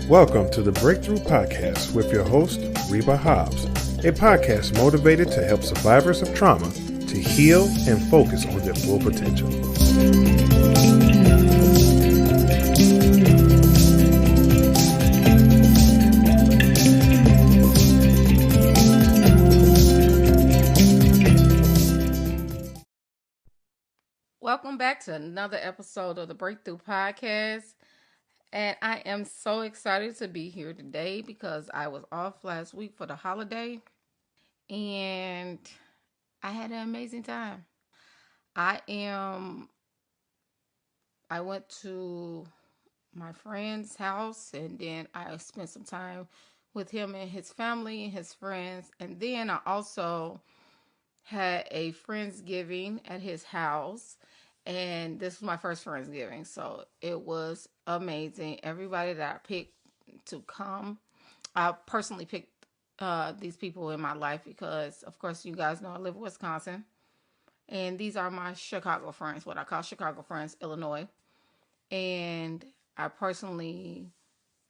Welcome to the Breakthrough Podcast with your host, Reba Hobbs, a podcast motivated to help survivors of trauma to heal and focus on their full potential. Welcome back to another episode of the Breakthrough Podcast. And I am so excited to be here today because I was off last week for the holiday and I had an amazing time. I went to my friend's house and then I spent some time with him and his family and his friends. And then I also had a Friendsgiving at his house. And this was my first Friendsgiving, so it was amazing. Everybody that I picked to come, I personally picked these people in my life because, of course, you guys know I live in Wisconsin. And these are my Chicago friends, what I call Chicago friends, Illinois. And I personally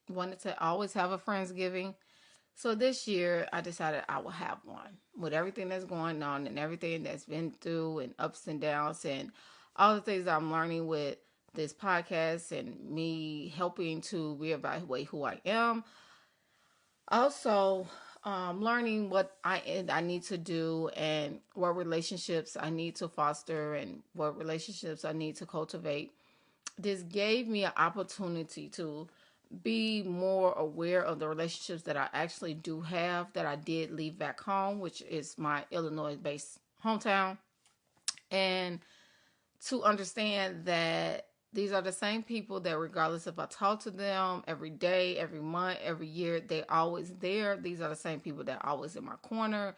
wanted to always have a Friendsgiving. So this year, I decided I will have one. With everything that's going on and everything that's been through and ups and downs and all the things I'm learning with this podcast and me helping to reevaluate who I am. Also, learning what I need to do and what relationships I need to foster and what relationships I need to cultivate. This gave me an opportunity to be more aware of the relationships that I actually do have that I did leave back home, which is my Illinois-based hometown. And to understand that these are the same people that regardless if I talk to them every day, every month, every year, they're always there. These are the same people that are always in my corner.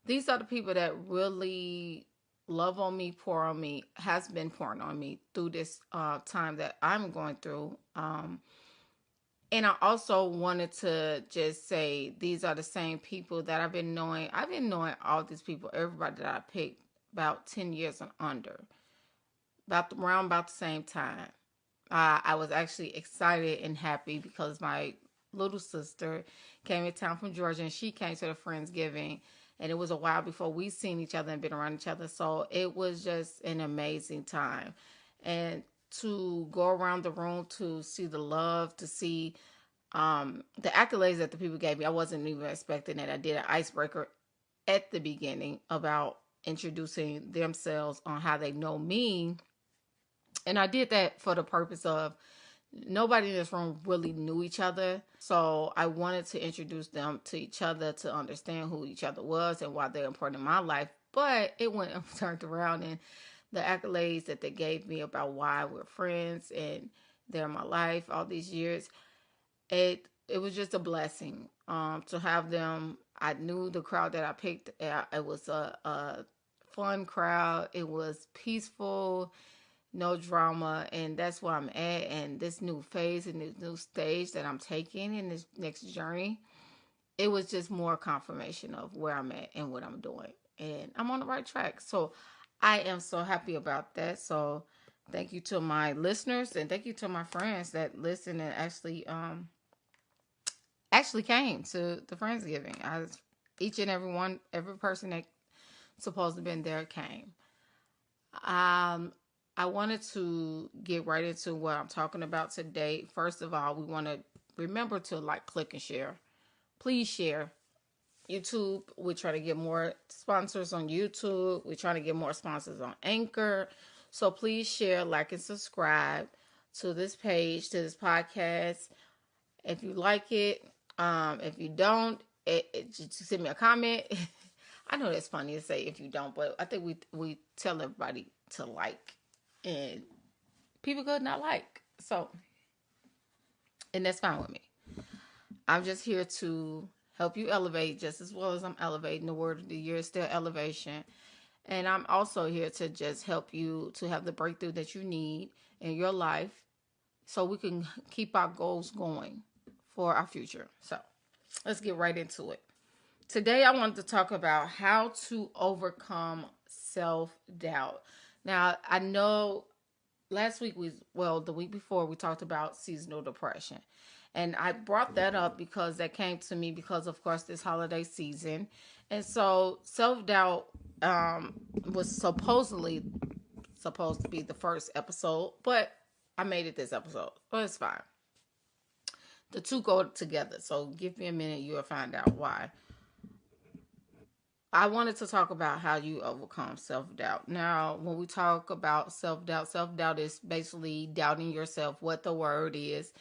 These are the people that really love on me, pour on me, has been pouring on me through this time that I'm going through. And I also wanted to just say these are the same people that I've been knowing. I've been knowing all these people, everybody that I picked about 10 years and under. Around the same time. I was actually excited and happy because my little sister came in town from Georgia and she came to the Friendsgiving. And it was a while before we seen each other and been around each other. So it was just an amazing time. And to go around the room to see the love, to see the accolades that the people gave me. I wasn't even expecting it. I did an icebreaker at the beginning about introducing themselves on how they know me. And I did that for the purpose of nobody in this room really knew each other. So I wanted to introduce them to each other to understand who each other was and why they're important in my life. But it went and turned around and the accolades that they gave me about why we're friends and they're in my life all these years. It was just a blessing to have them. I knew the crowd that I picked. It was a fun crowd. It was peaceful. No drama, and that's where I'm at, and this new phase and this new stage that I'm taking in this next journey, it was just more confirmation of where I'm at and what I'm doing, and I'm on the right track. So I am so happy about that. So thank you to my listeners and thank you to my friends that listen and actually came to the Friendsgiving. Each and every person that supposed to been there came. I wanted to get right into what I'm talking about today. First of all, we want to remember to like, click, and share. Please share. YouTube, we're trying to get more sponsors on YouTube. We're trying to get more sponsors on Anchor. So please share, like, and subscribe to this page, to this podcast. If you like it, if you don't, just send me a comment. I know that's funny to say if you don't, but I think we tell everybody to like. And people could not like. So, and that's fine with me. I'm just here to help you elevate just as well as I'm elevating. The word of the year is still elevation. And I'm also here to just help you to have the breakthrough that you need in your life so we can keep our goals going for our future. So, let's get right into it. Today, I wanted to talk about how to overcome self-doubt. Now, I know the week before we talked about seasonal depression. And I brought that up because that came to me because, of course, this holiday season. And so self-doubt was supposed to be the first episode, but I made it this episode. But it's fine. The two go together. So give me a minute, you'll find out why. I wanted to talk about how you overcome self-doubt. Now, when we talk about self-doubt is basically doubting yourself, what the word is.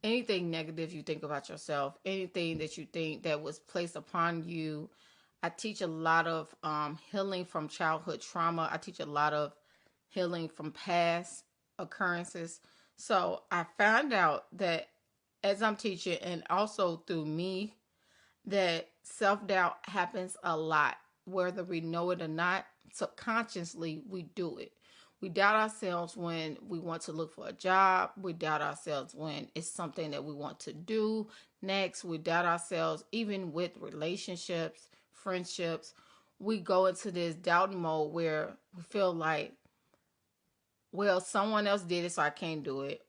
Anything negative you think about yourself, anything that you think that was placed upon you. I teach a lot of healing from childhood trauma. I teach a lot of healing from past occurrences. So I found out that as I'm teaching, and also through me, that self-doubt happens a lot, whether we know it or not. Subconsciously, we do it. We doubt ourselves when we want to look for a job. We doubt ourselves when it's something that we want to do next. We doubt ourselves even with relationships, friendships. We go into this doubting mode where we feel like, well, someone else did it, so I can't do it.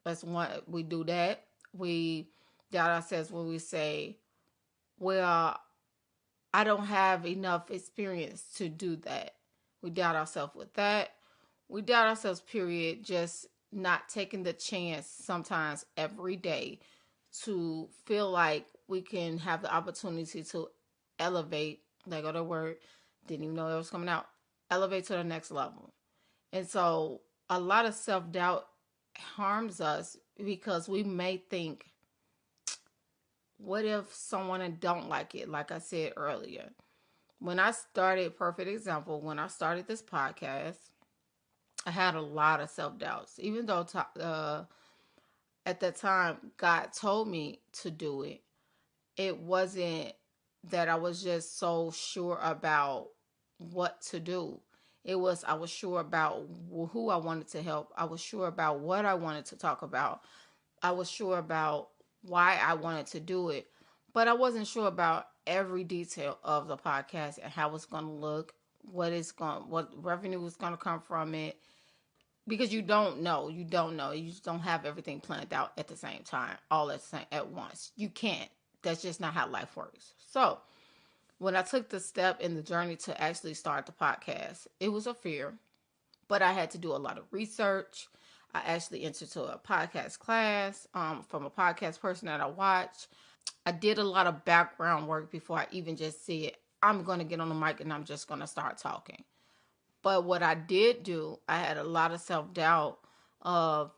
That's one. We do that. We doubt ourselves when we say, well, I don't have enough experience to do that. We doubt ourselves with that. We doubt ourselves, period, just not taking the chance sometimes every day to feel like we can have the opportunity to elevate, like other word, didn't even know it was coming out, elevate to the next level. And so a lot of self-doubt harms us because we may think, what if someone don't like it? Like I said earlier, when I started, perfect example, when I started this podcast, I had a lot of self-doubts. Even though at that time God told me to do it, it wasn't that I was just so sure about what to do. I was sure about who I wanted to help. I was sure about what I wanted to talk about. I was sure about why I wanted to do it. But I wasn't sure about every detail of the podcast and how it's going to look, what revenue is going to come from it. Because you don't know. You just don't have everything planned out at the same time, all at once. You can't. That's just not how life works. So when I took the step in the journey to actually start the podcast, it was a fear, but I had to do a lot of research. I actually entered to a podcast class from a podcast person that I watch. I did a lot of background work before I even just said, I'm going to get on the mic and I'm just going to start talking. But what I did do, I had a lot of self-doubt of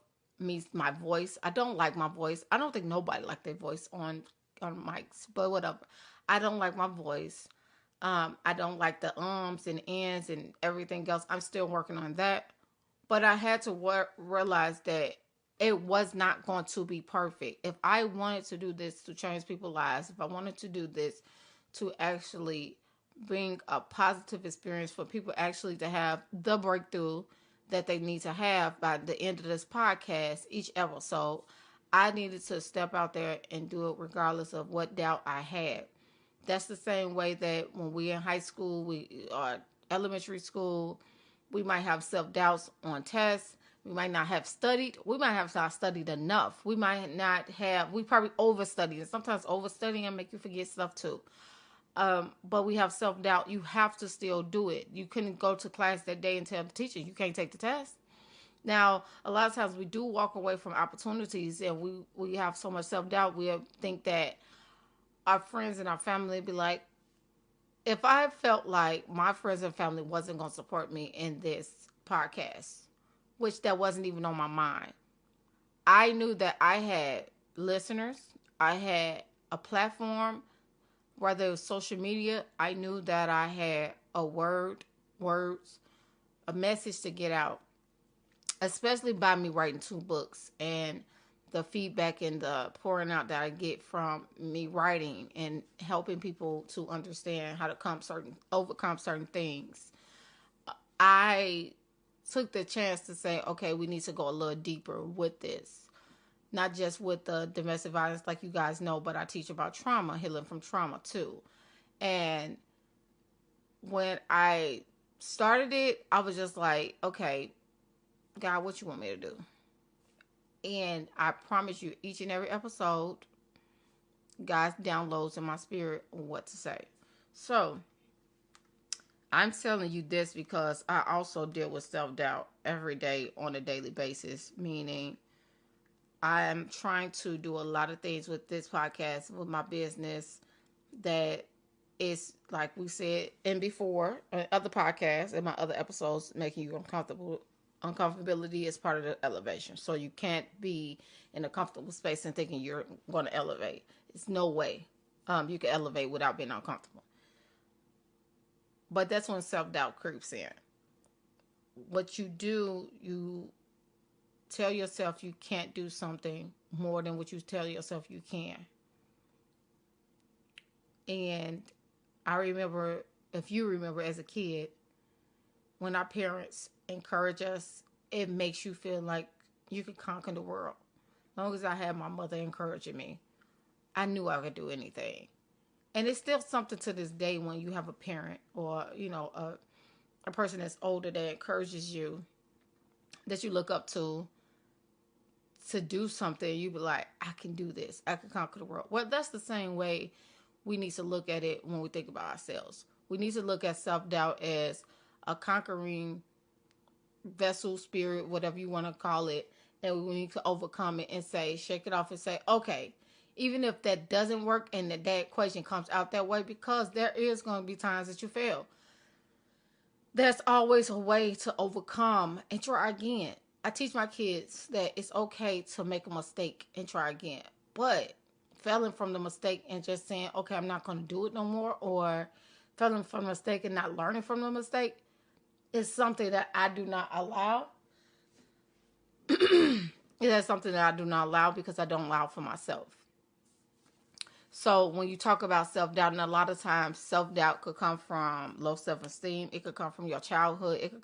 my voice. I don't like my voice. I don't think nobody likes their voice on mics, but whatever. I don't like my voice. I don't like the ums and ends and everything else. I'm still working on that. But I had to realize that it was not going to be perfect. If I wanted to do this to change people's lives, if I wanted to do this to actually bring a positive experience for people actually to have the breakthrough that they need to have by the end of this podcast, each episode, I needed to step out there and do it regardless of what doubt I had. That's the same way that when we're in high school, elementary school, we might have self-doubts on tests. We might not have studied. We might have not studied enough. We probably overstudied. And sometimes overstudying make you forget stuff too. But we have self-doubt. You have to still do it. You couldn't go to class that day and tell the teacher you can't take the test. Now, a lot of times we do walk away from opportunities and we have so much self-doubt. We think that our friends and our family be like, if I felt like my friends and family wasn't going to support me in this podcast, which that wasn't even on my mind, I knew that I had listeners. I had a platform, whether it was social media. I knew that I had words, a message to get out, especially by me writing 2 books and the feedback and the pouring out that I get from me writing and helping people to understand how to overcome certain things. I took the chance to say, okay, we need to go a little deeper with this. Not just with the domestic violence, like you guys know, but I teach about trauma, healing from trauma too. And when I started it, I was just like, okay, God, what you want me to do? And I promise you, each and every episode, God downloads in my spirit what to say. So I'm telling you this because I also deal with self-doubt every day on a daily basis, meaning I am trying to do a lot of things with this podcast, with my business, that is, like we said in before, other podcasts and my other episodes, making you uncomfortable. Uncomfortability is part of the elevation. So you can't be in a comfortable space and thinking you're going to elevate. It's no way you can elevate without being uncomfortable. But that's when self-doubt creeps in. What you do, you tell yourself you can't do something more than what you tell yourself you can. And I remember, if you remember as a kid, when our parents encourage us, it makes you feel like you could conquer the world. As long as I had my mother encouraging me, I knew I could do anything. And it's still something to this day when you have a parent or, a person that's older that encourages you, that you look up to do something. You be like, I can do this. I can conquer the world. Well, that's the same way we need to look at it when we think about ourselves. We need to look at self-doubt as a conquering vessel, spirit, whatever you want to call it. And we need to overcome it and shake it off and say, okay, even if that doesn't work and that equation comes out that way, because there is going to be times that you fail, there's always a way to overcome and try again. I teach my kids that it's okay to make a mistake and try again. But failing from the mistake and just saying, okay, I'm not going to do it no more, or failing from the mistake and not learning from the mistake, is something that I do not allow. It is something that I do not allow because I don't allow for myself. So when you talk about self-doubt, and a lot of times self-doubt could come from low self-esteem. It could come from your childhood. It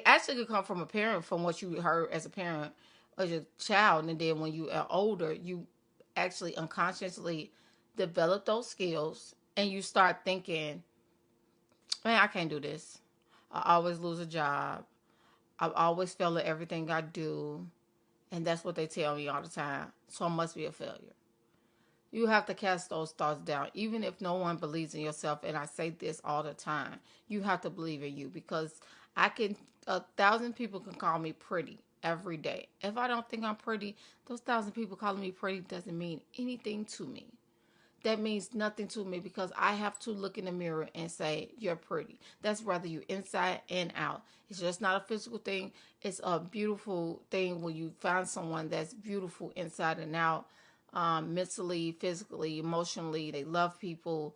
actually could come from a parent, from what you heard as a parent as a child. And then when you are older, you actually unconsciously develop those skills and you start thinking, man, I can't do this. I always lose a job. I always fail at everything I do. And that's what they tell me all the time. So I must be a failure. You have to cast those thoughts down. Even if no one believes in yourself, and I say this all the time, you have to believe in you, because 1,000 people can call me pretty every day. If I don't think I'm pretty, those 1,000 people calling me pretty doesn't mean anything to me. That means nothing to me, because I have to look in the mirror and say, you're pretty. That's whether you're inside and out. It's just not a physical thing. It's a beautiful thing when you find someone that's beautiful inside and out. Mentally, physically, emotionally, they love people.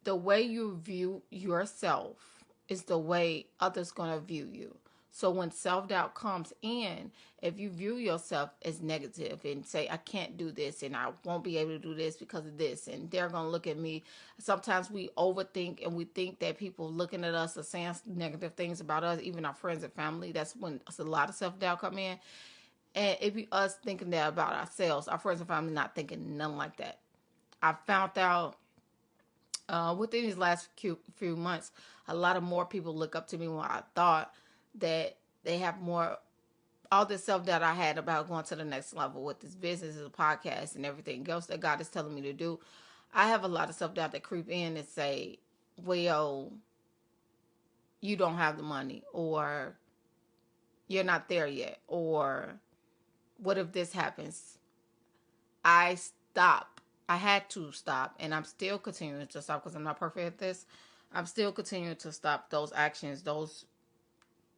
The way you view yourself is the way others going to view you. So when self-doubt comes in, if you view yourself as negative and say, I can't do this and I won't be able to do this because of this, and they're going to look at me. Sometimes we overthink and we think that people looking at us are saying negative things about us, even our friends and family. That's when a lot of self-doubt come in. And it be us thinking that about ourselves, our friends and family not thinking nothing like that. I found out within these last few months, a lot of more people look up to me when I thought that they have more, all this self-doubt I had about going to the next level with this business, this podcast, and everything else that God is telling me to do. I have a lot of self-doubt that creep in and say, well, you don't have the money, or you're not there yet, or what if this happens? I had to stop, and I'm still continuing to stop because I'm not perfect at this. I'm still continuing to stop those actions, those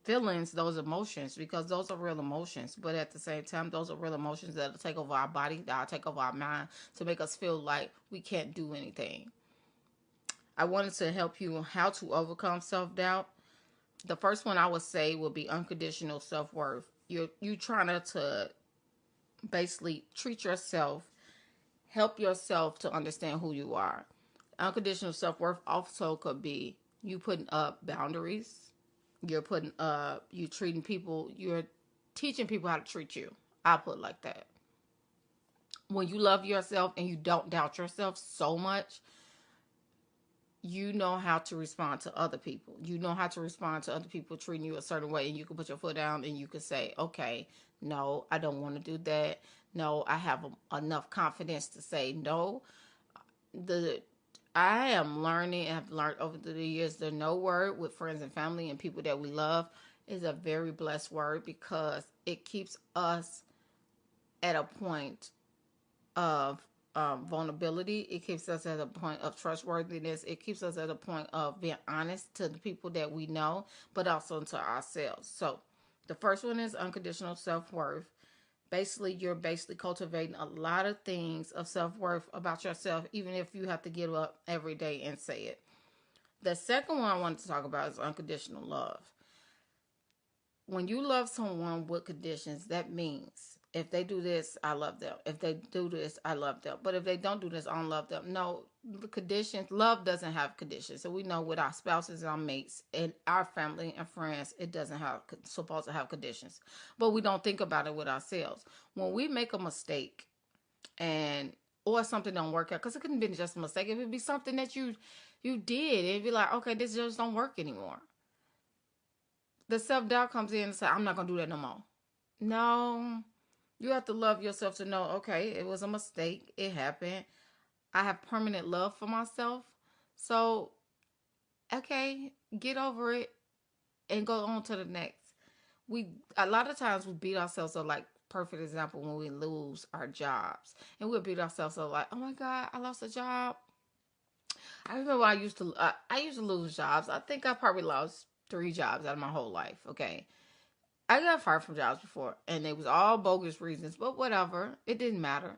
feelings, those emotions, because those are real emotions. But at the same time, those are real emotions that'll take over our body, that'll take over our mind to make us feel like we can't do anything. I wanted to help you how to overcome self-doubt. The first one I would say would be unconditional self-worth. You trying to basically treat yourself, help yourself to understand who you are. Unconditional self-worth also could be you putting up boundaries. You're treating people, you're teaching people how to treat you. I'll put it like that. When you love yourself and you don't doubt yourself so much, you know how to respond to other people. You know how to respond to other people treating you a certain way, and you can put your foot down and you can say, okay, no, I don't want to do that. No, I have enough confidence to say no. I am learning and have learned over the years the no word with friends and family and people that we love is a very blessed word because it keeps us at a point of vulnerability. It keeps us at a point of trustworthiness. It keeps us at a point of being honest to the people that we know, but also to ourselves. So the first one is unconditional self-worth. Basically, you're basically cultivating a lot of things of self-worth about yourself, even if you have to get up every day and say it. The second one I wanted to talk about is unconditional love. When you love someone with conditions, that means if they do this, I love them. If they do this, I love them. But if they don't do this, I don't love them. No, the conditions, love doesn't have conditions. So we know with our spouses and our mates and our family and friends, it doesn't have supposed to have conditions. But we don't think about it with ourselves. When we make a mistake and or something don't work out, because it couldn't be just a mistake. It would be something that you did. It'd be like, okay, this just don't work anymore. The self-doubt comes in and says, I'm not going to do that no more. No, you have to love yourself to know, okay, it was a mistake. It happened. I have permanent love for myself. So, okay, get over it and go on to the next. A lot of times we beat ourselves up, like perfect example when we lose our jobs. And we'll beat ourselves up like, oh my God, I lost a job. I remember I used to lose jobs. I think I probably lost 3 jobs out of my whole life. Okay. I got fired from jobs before and it was all bogus reasons, but whatever. It didn't matter.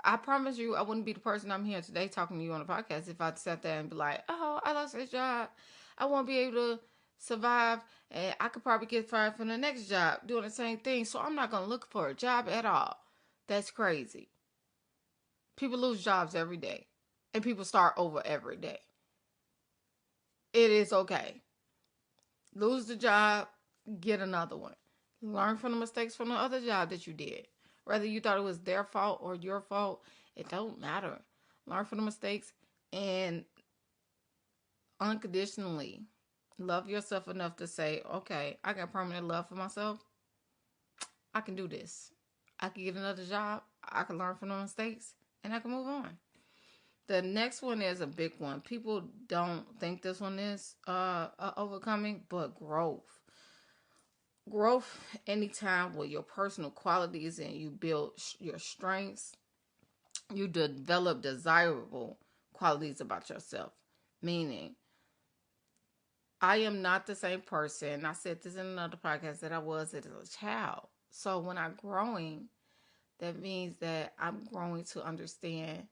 I promise you I wouldn't be the person I'm here today talking to you on the podcast if I sat there and be like, oh, I lost this job. I won't be able to survive and I could probably get fired from the next job doing the same thing. So I'm not going to look for a job at all. That's crazy. People lose jobs every day and people start over every day. It is okay. Lose the job, get another one. Learn from the mistakes from the other job that you did. Whether you thought it was their fault or your fault, it don't matter. Learn from the mistakes and unconditionally love yourself enough to say, okay, I got permanent love for myself. I can do this. I can get another job. I can learn from the mistakes and I can move on. The next one is a big one. People don't think this one is overcoming, but growth. Growth, anytime with your personal qualities and you build your strengths, you develop desirable qualities about yourself. Meaning, I am not the same person. I said this in another podcast that I was as a child. So when I'm growing, that means that I'm growing to understand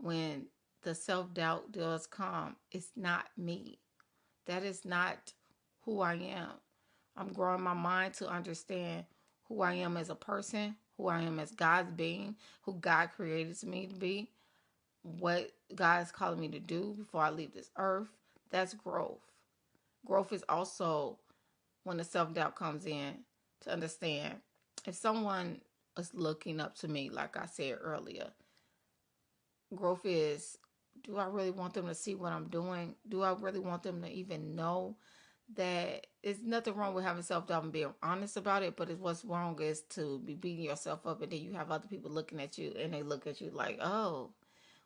when the self-doubt does come, it's not me. That is not who I am. I'm growing my mind to understand who I am as a person, who I am as God's being, who God created me to be, what God is calling me to do before I leave this earth. That's growth. Growth is also when the self-doubt comes in to understand if someone is looking up to me, like I said earlier, growth is, do I really want them to see what I'm doing? Do I really want them to even know that it's nothing wrong with having self-doubt and being honest about it, but what's wrong is to be beating yourself up and then you have other people looking at you and they look at you like, oh,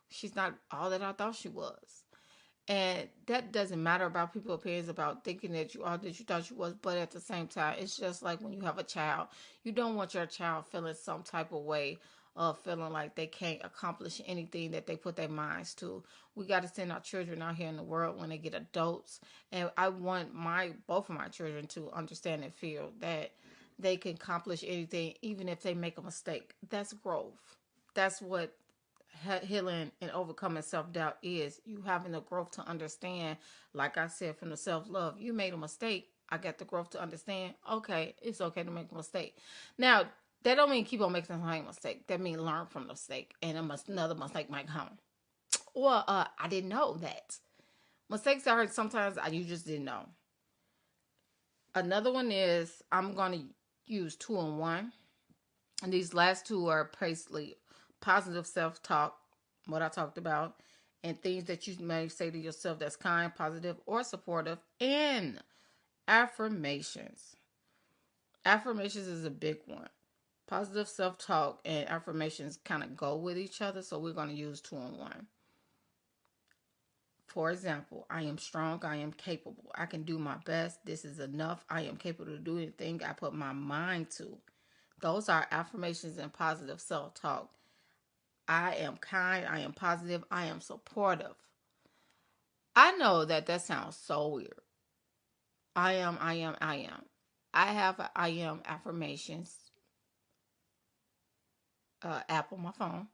she's not all that I thought she was. And that doesn't matter about people's opinions about thinking that you are that you thought you was, but at the same time, it's just like when you have a child, you don't want your child feeling some type of way of feeling like they can't accomplish anything that they put their minds to. We got to send our children out here in the world when they get adults. And I want both of my children to understand and feel that they can accomplish anything, even if they make a mistake. That's growth. That's what healing and overcoming self-doubt is. You having the growth to understand, like I said, from the self-love, you made a mistake. I got the growth to understand, okay, it's okay to make a mistake. Now, that don't mean keep on making the same mistake. That means learn from the mistake. And another mistake might come. Well, I didn't know that. Mistakes are sometimes you just didn't know. Another one is I'm going to use 2 in 1. And these last 2 are basically positive self-talk, what I talked about, and things that you may say to yourself that's kind, positive, or supportive, and affirmations. Affirmations is a big one. Positive self-talk and affirmations kind of go with each other, so we're going to use two in one. For example, I am strong, I am capable, I can do my best, this is enough, I am capable to do anything I put my mind to. Those are affirmations and positive self-talk. I am kind, I am positive, I am supportive. I know that sounds so weird. I am. I have I am affirmations app on my phone.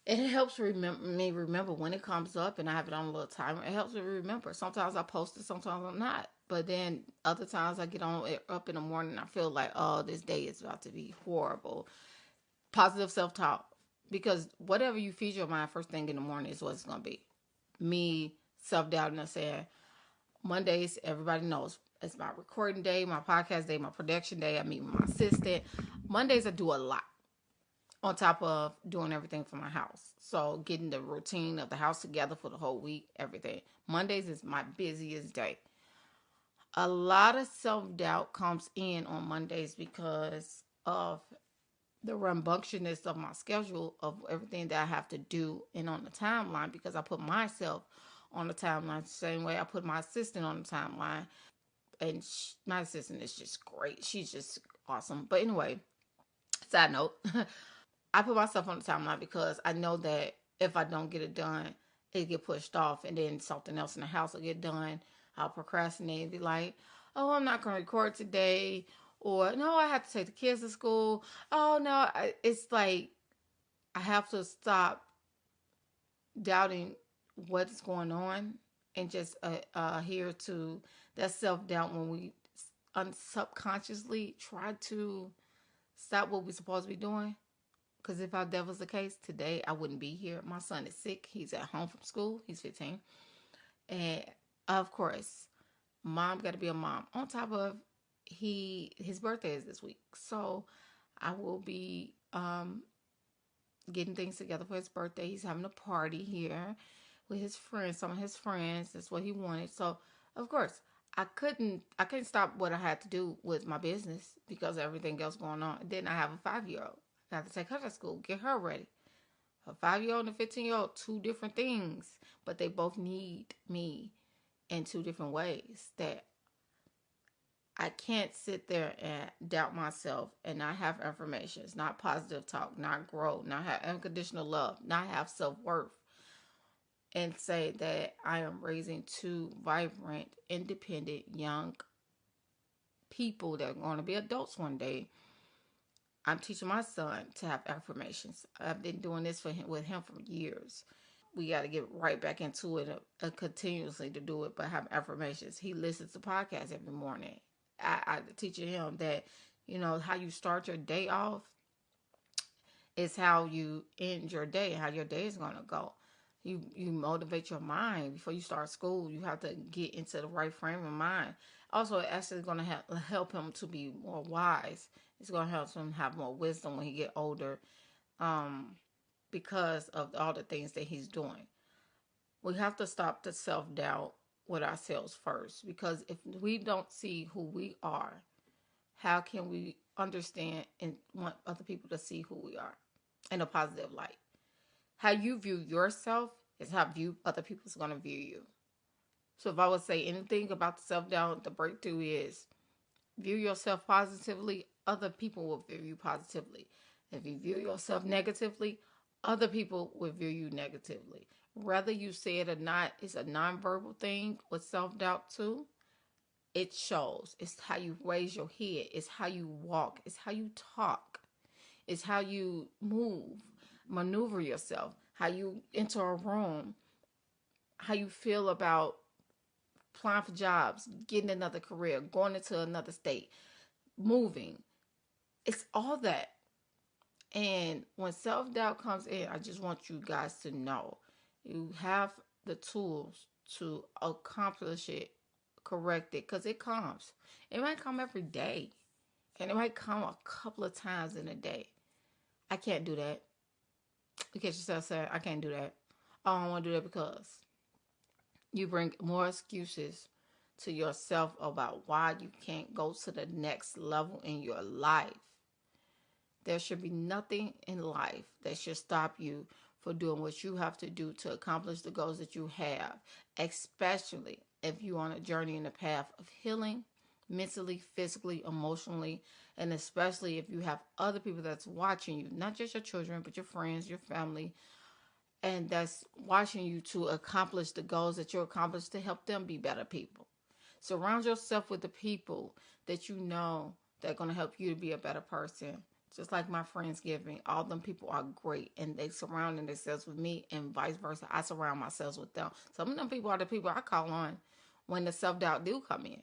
It helps me remember when it comes up, and I have it on a little timer. It helps me remember. Sometimes I post it, sometimes I'm not. But then other times I get on it up in the morning and I feel like, oh, this day is about to be horrible. Positive self-talk. Because whatever you feed your mind first thing in the morning is what it's going to be. Me self-doubting and saying, Mondays, everybody knows, it's my recording day, my podcast day, my production day. I meet with my assistant. Mondays I do a lot on top of doing everything for my house. So getting the routine of the house together for the whole week, everything. Mondays is my busiest day. A lot of self-doubt comes in on Mondays because of the rambunctiousness of my schedule of everything that I have to do and on the timeline, because I put myself on the timeline the same way I put my assistant on the timeline. And my assistant is just great. She's just awesome. But anyway, side note, I put myself on the timeline because I know that if I don't get it done, it get pushed off, and then something else in the house will get done. I'll procrastinate and be like, oh, I'm not going to record today. Or, no, I have to take the kids to school. Oh, no, it's like I have to stop doubting what's going on and just adhere to that self-doubt when we subconsciously try to stop what we're supposed to be doing. Because if that was the case, today I wouldn't be here. My son is sick. He's at home from school. He's 15. And, of course, mom got to be a mom. On top of his birthday is this week. So I will be getting things together for his birthday. He's having a party here with his friends, some of his friends. That's what he wanted. So, of course, I couldn't stop what I had to do with my business because of everything else going on. And then I have a 5-year-old. I have to take her to school, get her ready. A 5-year-old and a 15-year-old, two different things. But they both need me in two different ways. That I can't sit there and doubt myself and not have affirmations, not positive talk, not grow, not have unconditional love, not have self-worth. And say that I am raising two vibrant, independent, young people that are going to be adults one day. I'm teaching my son to have affirmations. I've been doing this with him for years. We got to get right back into it continuously to do it, but have affirmations. He listens to podcasts every morning. I teaching him that, how you start your day off is how you end your day, how your day is going to go. You motivate your mind before you start school. You have to get into the right frame of mind. Also, it's actually going to help him to be more wise. It's going to help him have more wisdom when he get older, because of all the things that he's doing. We have to stop the self-doubt with ourselves first, because if we don't see who we are, how can we understand and want other people to see who we are in a positive light? How you view yourself is how other people's going to view you. So if I would say anything about the self-doubt, the breakthrough is view yourself positively, other people will view you positively. If you view yourself negatively, other people will view you negatively. Whether you say it or not, it's a nonverbal thing with self-doubt too. It shows. It's how you raise your head. It's how you walk. It's how you talk. It's how you move, maneuver yourself, how you enter a room, how you feel about applying for jobs, getting another career, going into another state, moving. It's all that. And when self-doubt comes in, I just want you guys to know you have the tools to accomplish it, correct it, because it comes. It might come every day, and it might come a couple of times in a day. I can't do that. You catch yourself saying, I can't do that. Oh, I don't want to do that because you bring more excuses to yourself about why you can't go to the next level in your life. There should be nothing in life that should stop you from doing what you have to do to accomplish the goals that you have, especially if you're on a journey in the path of healing, mentally, physically, emotionally, and especially if you have other people that's watching you, not just your children, but your friends, your family, and that's watching you to accomplish the goals that you accomplish to help them be better people. Surround yourself with the people that you know that are going to help you to be a better person. Just like my Friendsgiving, all them people are great, and they surround themselves with me, and vice versa. I surround myself with them. Some of them people are the people I call on when the self-doubt do come in.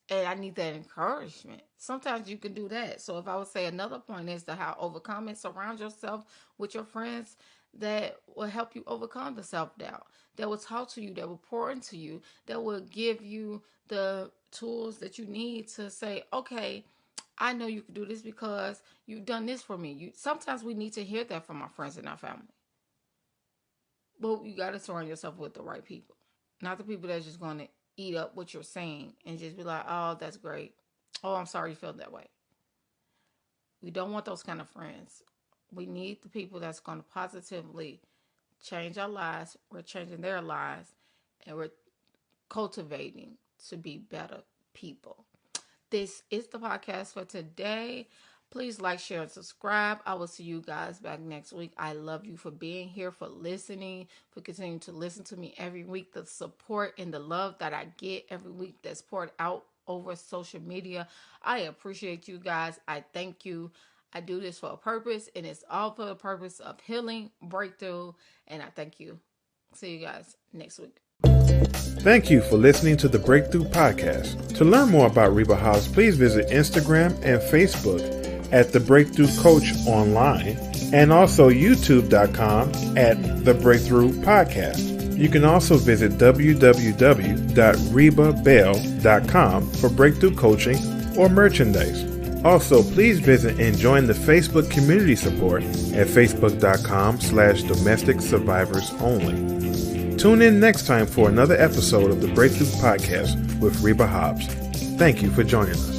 And I need that encouragement. Sometimes you can do that. So if I would say another point is to how overcome it, surround yourself with your friends that will help you overcome the self-doubt, that will talk to you, that will pour into you, that will give you the tools that you need to say, okay, I know you can do this because you've done this for me. Sometimes we need to hear that from our friends and our family. But you got to surround yourself with the right people. Not the people that's just going to eat up what you're saying and just be like, oh, that's great. Oh, I'm sorry you felt that way. We don't want those kind of friends. We need the people that's going to positively change our lives. We're changing their lives, and we're cultivating to be better people. This is the podcast for today. Please like, share, and subscribe. I will see you guys back next week. I love you for being here, for listening, for continuing to listen to me every week. The support and the love that I get every week that's poured out over social media. I appreciate you guys. I thank you. I do this for a purpose, and it's all for the purpose of healing, breakthrough, and I thank you. See you guys next week. Thank you for listening to the Breakthrough Podcast. To learn more about Reba Hobbs, please visit Instagram and Facebook at The Breakthrough Coach Online, and also youtube.com at The Breakthrough Podcast. You can also visit www.rebabell.com for breakthrough coaching or merchandise. Also, please visit and join the Facebook community support at facebook.com/domestic survivors only. Tune in next time for another episode of the Breakthrough Podcast with Reba Hobbs. Thank you for joining us.